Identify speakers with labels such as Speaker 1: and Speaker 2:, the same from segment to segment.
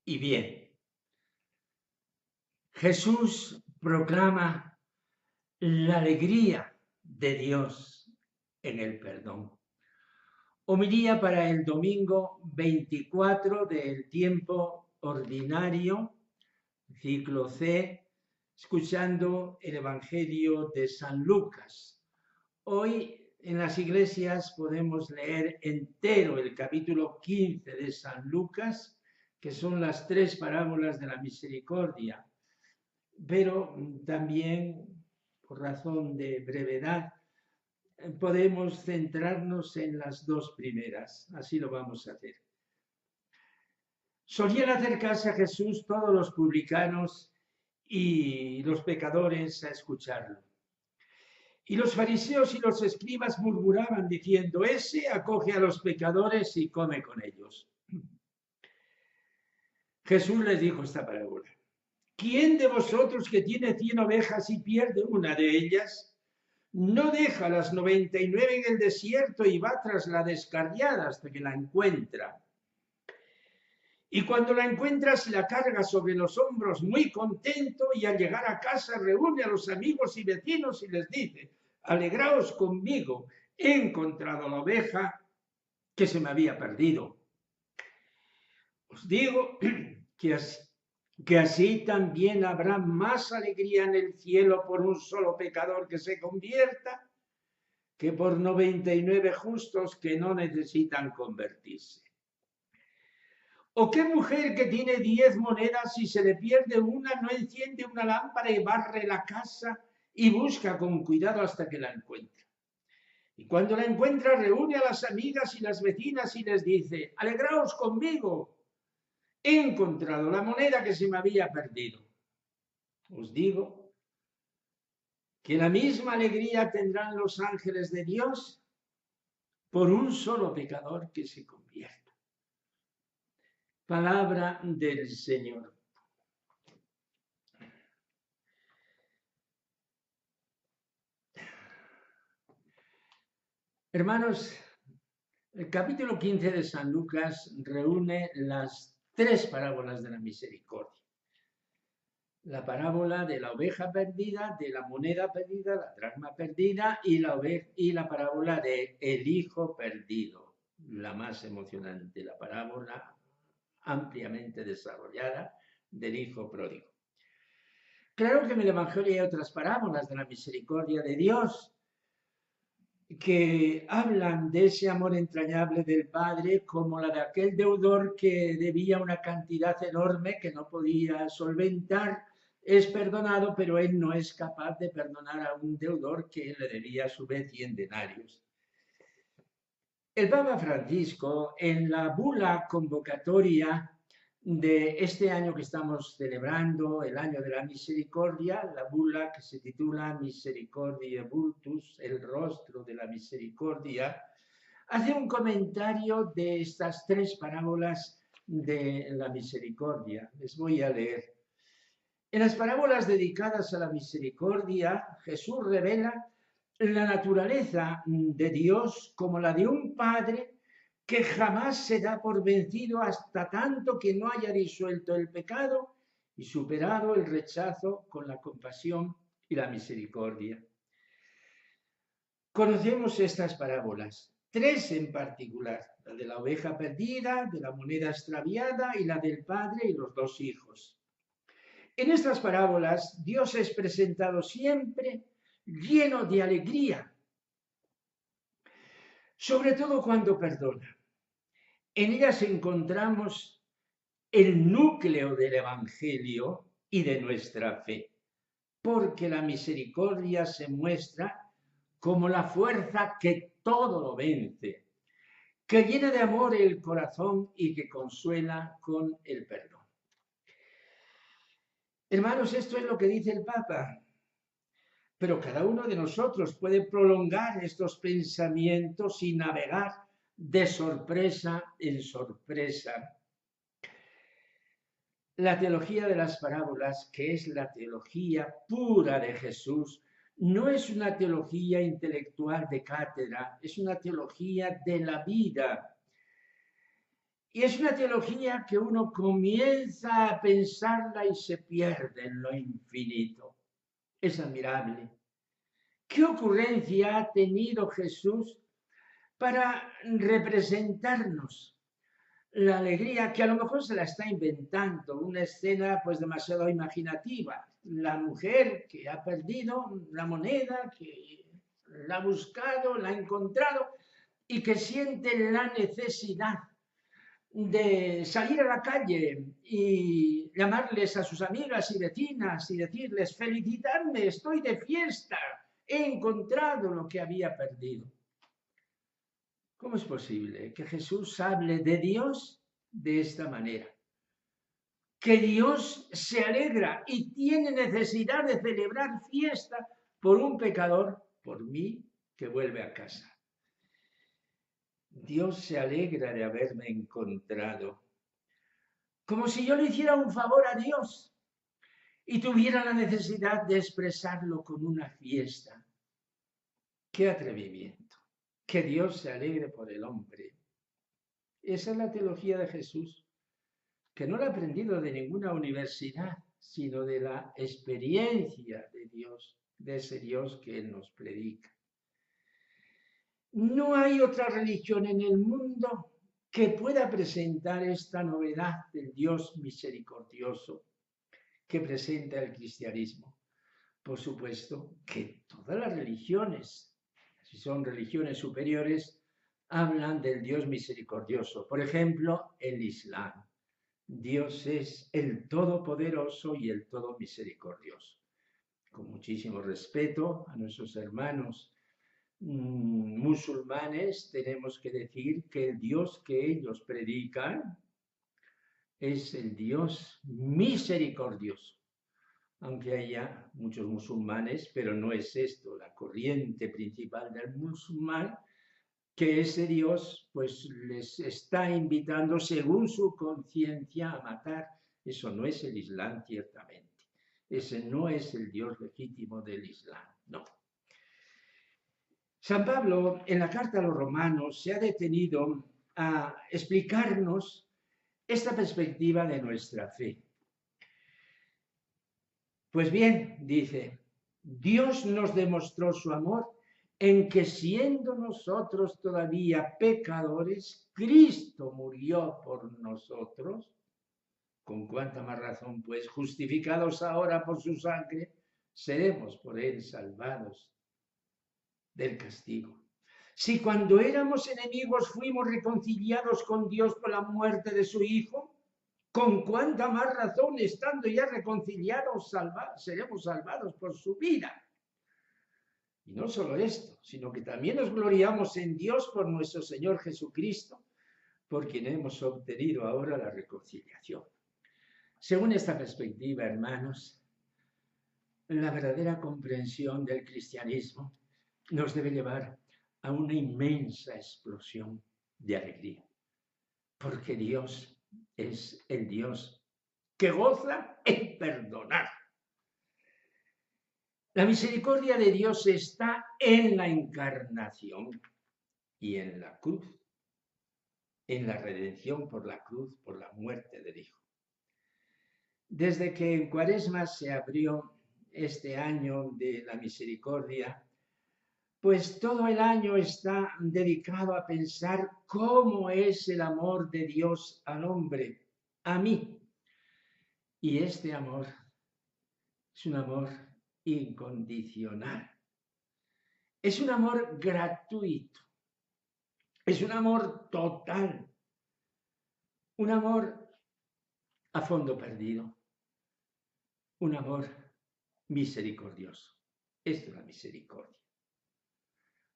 Speaker 1: y bien. Jesús proclama la alegría de Dios en el perdón. Homilía para el domingo 24 del tiempo ordinario, ciclo C, escuchando el Evangelio de San Lucas. Hoy en las iglesias podemos leer entero el capítulo 15 de San Lucas, que son las 3 parábolas de la misericordia, pero también, por razón de brevedad, podemos centrarnos en las 2 primeras. Así lo vamos a hacer. Solían acercarse a Jesús todos los publicanos y los pecadores a escucharlo. Y los fariseos y los escribas murmuraban diciendo: ese acoge a los pecadores y come con ellos. Jesús les dijo esta parábola: ¿quién de vosotros que tiene 100 ovejas y pierde una de ellas, no deja las 99 en el desierto y va tras la descarriada hasta que la encuentra? Y cuando la encuentra se la carga sobre los hombros muy contento, y al llegar a casa reúne a los amigos y vecinos y les dice: alegraos conmigo, he encontrado la oveja que se me había perdido. Os digo que así también habrá más alegría en el cielo por un solo pecador que se convierta que por 99 justos que no necesitan convertirse. ¿O qué mujer que tiene 10 monedas y se le pierde una no enciende una lámpara y barre la casa y busca con cuidado hasta que la encuentra? Y cuando la encuentra reúne a las amigas y las vecinas y les dice: alegraos conmigo, he encontrado la moneda que se me había perdido. Os digo que la misma alegría tendrán los ángeles de Dios por un solo pecador que se convierta. Palabra del Señor. Hermanos, el capítulo 15 de San Lucas reúne las 3 parábolas de la misericordia. La parábola de la oveja perdida, de la moneda perdida, la dracma perdida, y la parábola de el hijo perdido, la más emocionante, la parábola ampliamente desarrollada del hijo pródigo. Claro que en el Evangelio hay otras parábolas de la misericordia de Dios que hablan de ese amor entrañable del Padre, como la de aquel deudor que debía una cantidad enorme que no podía solventar. Es perdonado, pero él no es capaz de perdonar a un deudor que le debía a su vez 100 denarios. El Papa Francisco, en la bula convocatoria de este año que estamos celebrando, el año de la misericordia, la bula que se titula Misericordiae Vultus, el rostro de la misericordia, hace un comentario de estas 3 parábolas de la misericordia. Les voy a leer. En las parábolas dedicadas a la misericordia, Jesús revela la naturaleza de Dios como la de un padre que jamás se da por vencido hasta tanto que no haya disuelto el pecado y superado el rechazo con la compasión y la misericordia. Conocemos estas parábolas, 3 en particular: la de la oveja perdida, de la moneda extraviada y la del padre y los 2 hijos. En estas parábolas Dios es presentado siempre lleno de alegría, sobre todo cuando perdona. En ellas encontramos el núcleo del Evangelio y de nuestra fe, porque la misericordia se muestra como la fuerza que todo lo vence, que llena de amor el corazón y que consuela con el perdón. Hermanos, esto es lo que dice el Papa, pero cada uno de nosotros puede prolongar estos pensamientos y navegar de sorpresa en sorpresa. La teología de las parábolas, que es la teología pura de Jesús, no es una teología intelectual de cátedra, es una teología de la vida. Y es una teología que uno comienza a pensarla y se pierde en lo infinito. Es admirable. ¿Qué ocurrencia ha tenido Jesús para representarnos la alegría, que a lo mejor se la está inventando, una escena pues demasiado imaginativa? La mujer que ha perdido la moneda, que la ha buscado, la ha encontrado y que siente la necesidad de salir a la calle y llamarles a sus amigas y vecinas y decirles: felicitarme, estoy de fiesta, he encontrado lo que había perdido. ¿Cómo es posible que Jesús hable de Dios de esta manera? Que Dios se alegra y tiene necesidad de celebrar fiesta por un pecador, por mí, que vuelve a casa. Dios se alegra de haberme encontrado, como si yo le hiciera un favor a Dios y tuviera la necesidad de expresarlo con una fiesta. ¡Qué atrevimiento! Que Dios se alegre por el hombre. Esa es la teología de Jesús, que no la ha aprendido de ninguna universidad, sino de la experiencia de Dios, de ese Dios que Él nos predica. No hay otra religión en el mundo que pueda presentar esta novedad del Dios misericordioso que presenta el cristianismo. Por supuesto que todas las religiones, si son religiones superiores, hablan del Dios misericordioso. Por ejemplo, el Islam. Dios es el Todopoderoso y el Todo Misericordioso. Con muchísimo respeto a nuestros hermanos musulmanes, tenemos que decir que el Dios que ellos predican es el Dios misericordioso. Aunque haya muchos musulmanes, pero no es esto la corriente principal del musulmán, que ese Dios pues les está invitando según su conciencia a matar. Eso no es el Islam, ciertamente. Ese no es el Dios legítimo del Islam, no. San Pablo, en la carta a los romanos, se ha detenido a explicarnos esta perspectiva de nuestra fe. Pues bien, dice, Dios nos demostró su amor en que siendo nosotros todavía pecadores, Cristo murió por nosotros. Con cuánta más razón, pues, justificados ahora por su sangre, seremos por él salvados del castigo. Si cuando éramos enemigos fuimos reconciliados con Dios por la muerte de su Hijo, con cuánta más razón, estando ya reconciliados, seremos salvados por su vida. Y no solo esto, sino que también nos gloriamos en Dios por nuestro Señor Jesucristo, por quien hemos obtenido ahora la reconciliación. Según esta perspectiva, hermanos, la verdadera comprensión del cristianismo nos debe llevar a una inmensa explosión de alegría, porque Dios es el Dios que goza en perdonar. La misericordia de Dios está en la encarnación y en la cruz, en la redención por la cruz, por la muerte del Hijo. Desde que en Cuaresma se abrió este año de la misericordia, pues todo el año está dedicado a pensar cómo es el amor de Dios al hombre, a mí. Y este amor es un amor incondicional. Es un amor gratuito. Es un amor total. Un amor a fondo perdido. Un amor misericordioso. Esto es la misericordia.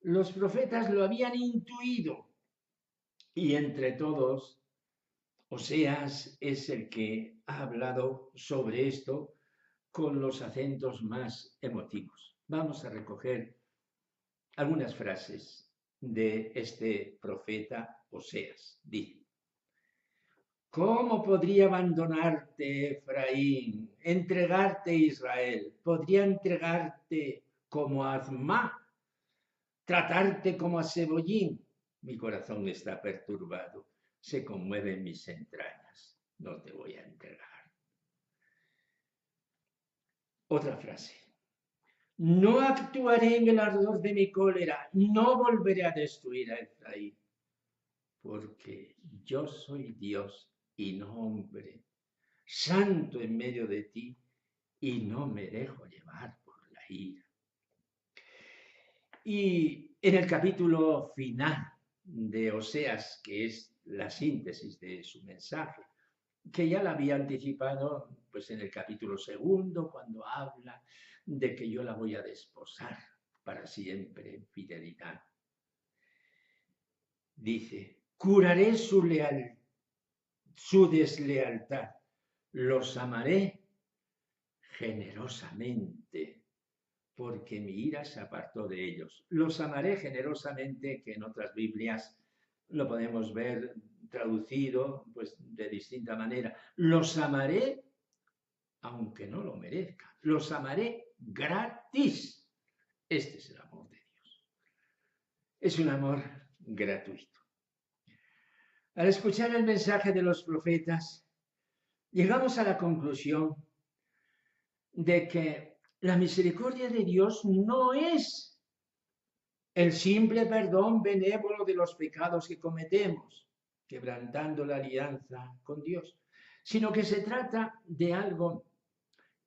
Speaker 1: Los profetas lo habían intuido y entre todos, Oseas es el que ha hablado sobre esto con los acentos más emotivos. Vamos a recoger algunas frases de este profeta Oseas. Dice: ¿cómo podría abandonarte, Efraín, entregarte, Israel? ¿Podría entregarte como a Azmá, tratarte como a Sebollín? Mi corazón está perturbado. se conmueven mis entrañas. No te voy a entregar. Otra frase. No actuaré en el ardor de mi cólera, no volveré a destruir a Efraín, porque yo soy Dios y no hombre, santo en medio de ti, y no me dejo llevar por la ira. Y en el capítulo final de Oseas, que es la síntesis de su mensaje, que ya la había anticipado pues en el capítulo 2, cuando habla de que yo la voy a desposar para siempre en fidelidad. Dice, curaré su deslealtad, los amaré generosamente, porque mi ira se apartó de ellos. Los amaré generosamente, que en otras Biblias lo podemos ver traducido pues de distinta manera. Los amaré aunque no lo merezca. Los amaré gratis. Este es el amor de Dios. Es un amor gratuito. Al escuchar el mensaje de los profetas, llegamos a la conclusión de que la misericordia de Dios no es el simple perdón benévolo de los pecados que cometemos, quebrantando la alianza con Dios, sino que se trata de algo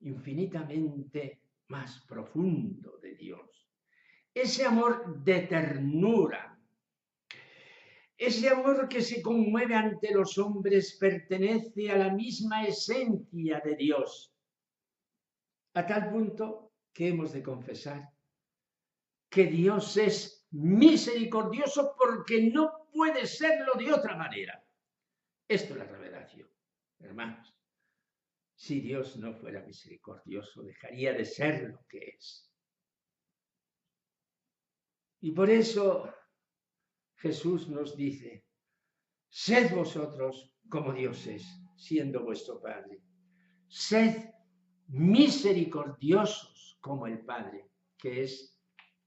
Speaker 1: infinitamente más profundo de Dios. Ese amor de ternura, ese amor que se conmueve ante los hombres pertenece a la misma esencia de Dios, a tal punto que hemos de confesar que Dios es misericordioso porque no puede serlo de otra manera. Esto es la revelación, hermanos. Si Dios no fuera misericordioso, dejaría de ser lo que es. Y por eso Jesús nos dice, sed vosotros como Dios es, siendo vuestro Padre. Sed misericordiosos como el Padre, que es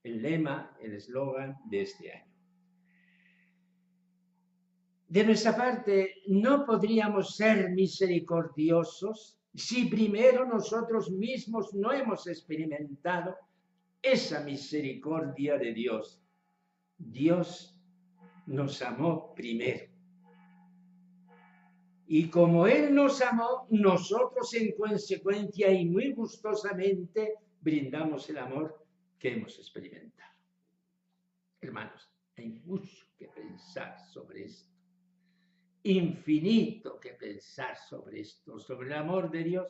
Speaker 1: el lema, el eslogan de este año. De nuestra parte, no podríamos ser misericordiosos si primero nosotros mismos no hemos experimentado esa misericordia de Dios. Dios nos amó primero. Y como Él nos amó, nosotros en consecuencia y muy gustosamente brindamos el amor que hemos experimentado. Hermanos, hay mucho que pensar sobre esto. Infinito que pensar sobre esto, sobre el amor de Dios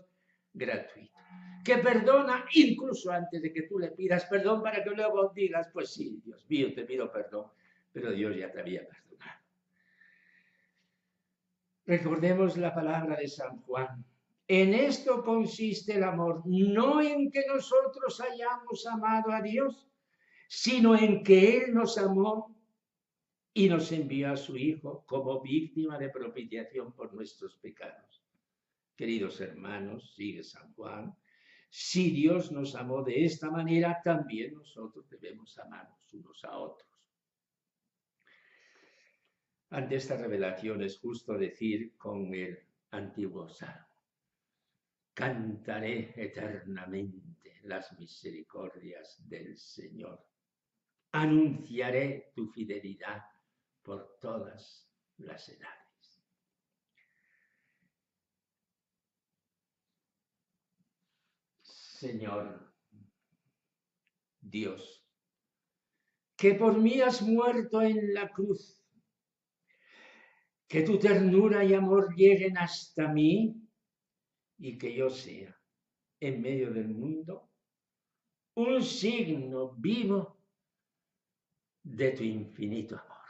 Speaker 1: gratuito, que perdona incluso antes de que tú le pidas perdón para que luego digas, pues sí, Dios mío, te pido perdón, pero Dios ya te había perdonado. Recordemos la palabra de San Juan. En esto consiste el amor, no en que nosotros hayamos amado a Dios, sino en que Él nos amó y nos envió a su Hijo como víctima de propiciación por nuestros pecados. Queridos hermanos, sigue San Juan, si Dios nos amó de esta manera, también nosotros debemos amarnos unos a otros. Ante esta revelación es justo decir con el antiguo salmo, cantaré eternamente las misericordias del Señor, anunciaré tu fidelidad por todas las edades. Señor Dios, que por mí has muerto en la cruz, que tu ternura y amor lleguen hasta mí y que yo sea, en medio del mundo, un signo vivo de tu infinito amor.